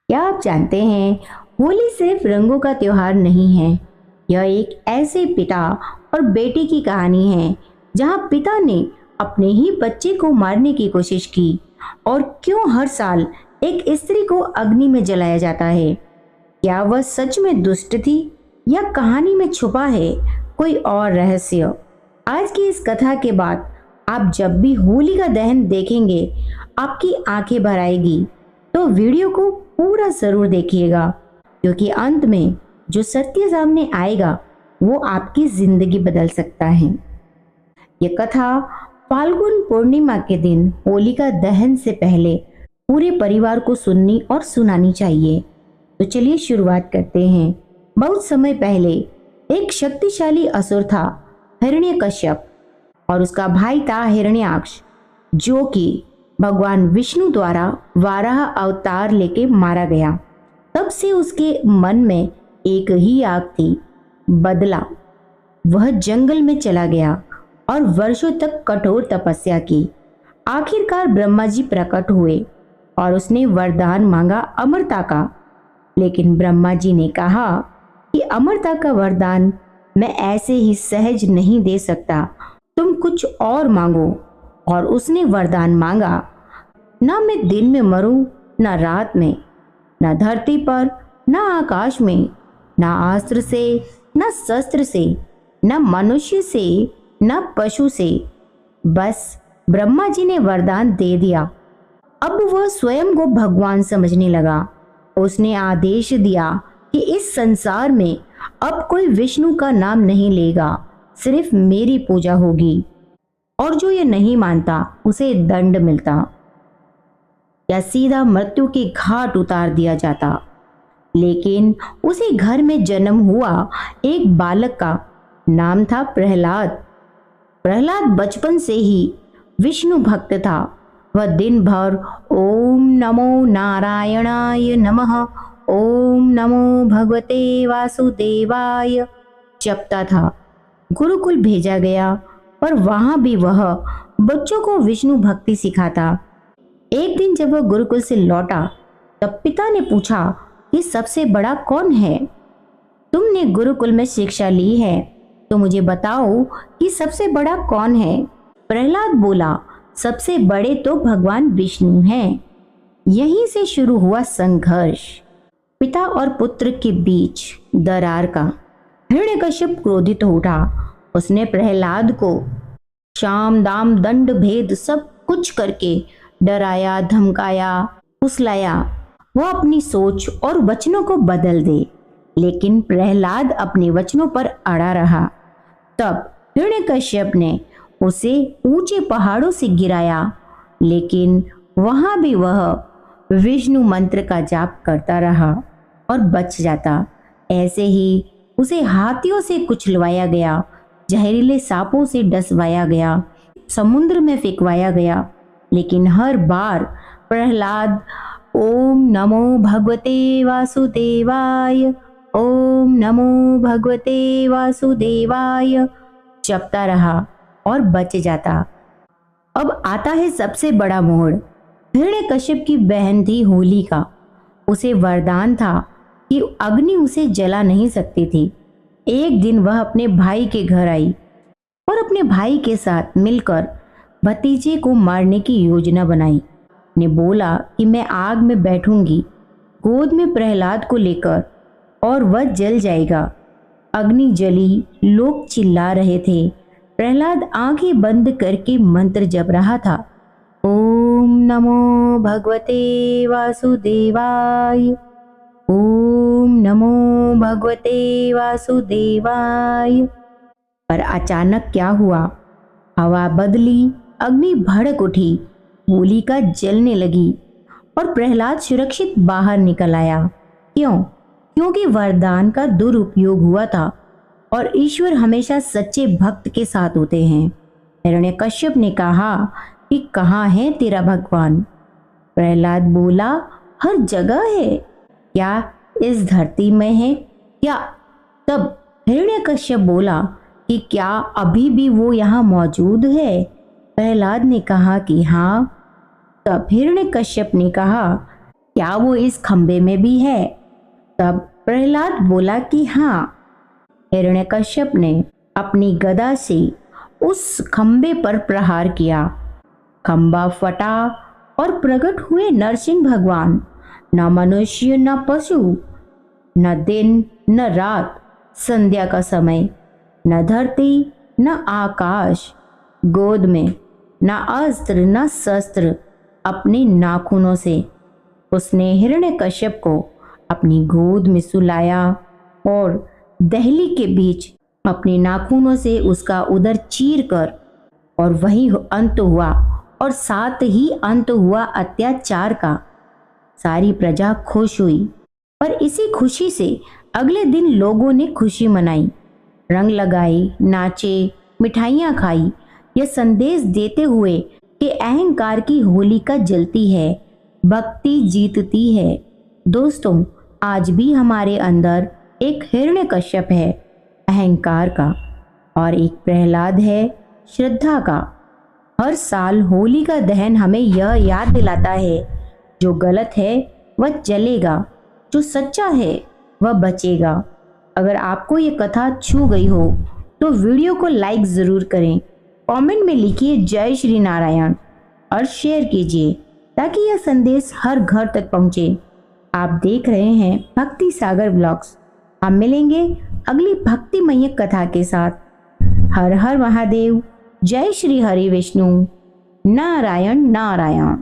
क्या आप जानते हैं, होली सिर्फ रंगों का त्योहार नहीं है। यह एक ऐसे पिता और बेटे की कहानी है जहां पिता ने अपने ही बच्चे को मारने की कोशिश की। और क्यों हर साल एक स्त्री को अग्नि में जलाया जाता है? क्या वह सच में दुष्ट थी या कहानी में छुपा है कोई और रहस्य? आज की इस कथा के बाद आप जब भी होली का दहन देखेंगे, आपकी आंखें भर आएगी। तो वीडियो को पूरा जरूर देखिएगा, क्योंकि अंत में जो सत्य सामने आएगा वो आपकी जिंदगी बदल सकता है। ये कथा फाल्गुन पूर्णिमा के दिन होलिका दहन से पहले पूरे परिवार को सुननी और सुनानी चाहिए। तो चलिए शुरुआत करते हैं। बहुत समय पहले एक शक्तिशाली असुर था, हिरण्यकश्यप, और उसका भाई था हिरण्याक्ष, जो कि भगवान विष्णु द्वारा वाराह अवतार लेके मारा गया। तब से उसके मन में एक ही आग थी, बदला। वह जंगल में चला गया और वर्षों तक कठोर तपस्या की। आखिरकार ब्रह्मा जी प्रकट हुए और उसने वरदान मांगा अमरता का। लेकिन ब्रह्मा जी ने कहा कि अमरता का वरदान मैं ऐसे ही सहज नहीं दे सकता, तुम कुछ और मांगो। और उसने वरदान मांगा, ना मैं दिन में मरूं, ना रात में, ना धरती पर, ना आकाश में, ना अस्त्र से, ना शस्त्र से, ना मनुष्य से, ना पशु से। बस ब्रह्मा जी ने वरदान दे दिया। अब वह स्वयं को भगवान समझने लगा। उसने आदेश दिया कि इस संसार में अब कोई विष्णु का नाम नहीं लेगा, सिर्फ मेरी पूजा होगी। और जो ये नहीं मानता उसे दंड मिलता या सीधा मृत्यु के घाट उतार दिया जाता। लेकिन उसी घर में जन्म हुआ एक बालक का नाम था प्रहलाद। प्रहलाद बचपन से ही विष्णु भक्त था। वह दिन भर ओम नमो नारायणाय नमः, ओम नमो भगवते वासुदेवाय जपता था। गुरुकुल भेजा गया और वहां भी वह बच्चों को विष्णु भक्ति सिखाता। एक दिन जब वह गुरुकुल से लौटा, तब पिता ने पूछा कि सबसे बड़ा कौन है? तुमने गुरुकुल में शिक्षा ली है, तो मुझे बताओ कि सबसे बड़ा कौन है? प्रहलाद बोला, सबसे बड़े तो भगवान विष्णु हैं। यहीं से शुरू हुआ संघर्ष, पिता और पुत्र के बीच दरार का। हिरण्यकश्यप क्रोधित हो उठा। उसने प्रहलाद को शाम दाम दंड भेद सब कुछ करके डराया, धमकाया, फुसलाया। वह अपनी सोच और वचनों को बदल दे, लेकिन प्रहलाद अपने वचनों पर अड़ा रहा। तब हिरण्यकश्यप ने उसे ऊंचे पहाड़ों से गिराया, लेकिन वहां भी वह विष्णु मंत्र का जाप करता रहा और बच जाता। ऐसे ही उसे हाथियों से कुचलवाया गया, जहरीले सांपों से डसवाया गया, समुद्र में फेंकवाया गया। लेकिन हर बार प्रहलाद ओम नमो भगवते वासुदेवाय, ओम नमो भगवते वासुदेवाय जपता रहा और बच जाता। अब आता है सबसे बड़ा मोड़। हिरण्यकश्यप की बहन थी होलिका। उसे वरदान था कि अग्नि उसे जला नहीं सकती थी। एक दिन वह अपने भाई के घर आई और अपने भाई के साथ मिलकर भतीजे को मारने की योजना बनाई। ने बोला कि मैं आग में बैठूंगी गोद में प्रहलाद को लेकर और वह जल जाएगा। अग्नि जली, लोग चिल्ला रहे थे। प्रहलाद आंखें बंद करके मंत्र जप रहा था, ओम नमो भगवते वासुदेवाय, ओम नमो भगवते वासुदेवाय। पर अचानक क्या हुआ? हवा बदली, अग्नि भड़क उठी, होलिका जलने लगी और प्रहलाद सुरक्षित बाहर निकल आया। क्यों? क्योंकि वरदान का दुरुपयोग हुआ था और ईश्वर हमेशा सच्चे भक्त के साथ होते हैं। हिरण्यकश्यप ने कहा कि कहाँ है तेरा भगवान? प्रहलाद बोला, हर जगह है। क्या इस धरती में है क्या? तब हिरण्यकश्यप बोला कि क्या अभी भी वो यहाँ मौजूद है? प्रहलाद ने कहा कि हाँ। तब हिरण्यकश्यप ने कहा क्या वो इस खंबे में भी है? तब प्रहलाद बोला कि हाँ। हिरण्यकश्यप ने अपनी गदा से उस खंबे पर प्रहार किया। खंबा फटा और प्रकट हुए नरसिंह भगवान। न मनुष्य न पशु, न दिन न रात, संध्या का समय, न धरती न आकाश, गोद में न अस्त्र न शस्त्र, अपने नाखूनों से उसने हिरण्यकश्यप को अपनी गोद में सुलाया और दहली के बीच अपने नाखूनों से उसका उदर चीर कर, और वही अंत हुआ, और साथ ही अंत हुआ अत्याचार का। सारी प्रजा खुश हुई और इसी खुशी से अगले दिन लोगों ने खुशी मनाई, रंग लगाए, नाचे, मिठाइयाँ खाई, यह संदेश देते हुए कि अहंकार की होलिका जलती है, भक्ति जीतती है। दोस्तों, आज भी हमारे अंदर एक हिरण्यकश्यप है अहंकार का, और एक प्रहलाद है श्रद्धा का। हर साल होली का दहन हमें यह याद दिलाता है, जो गलत है वह जलेगा, जो सच्चा है वह बचेगा। अगर आपको ये कथा छू गई हो तो वीडियो को लाइक ज़रूर करें, कमेंट में लिखिए जय श्री नारायण और शेयर कीजिए ताकि यह संदेश हर घर तक पहुंचे। आप देख रहे हैं भक्ति सागर ब्लॉग्स। हम मिलेंगे अगली भक्तिमय कथा के साथ। हर हर महादेव, जय श्री हरि विष्णु, नारायण नारायण।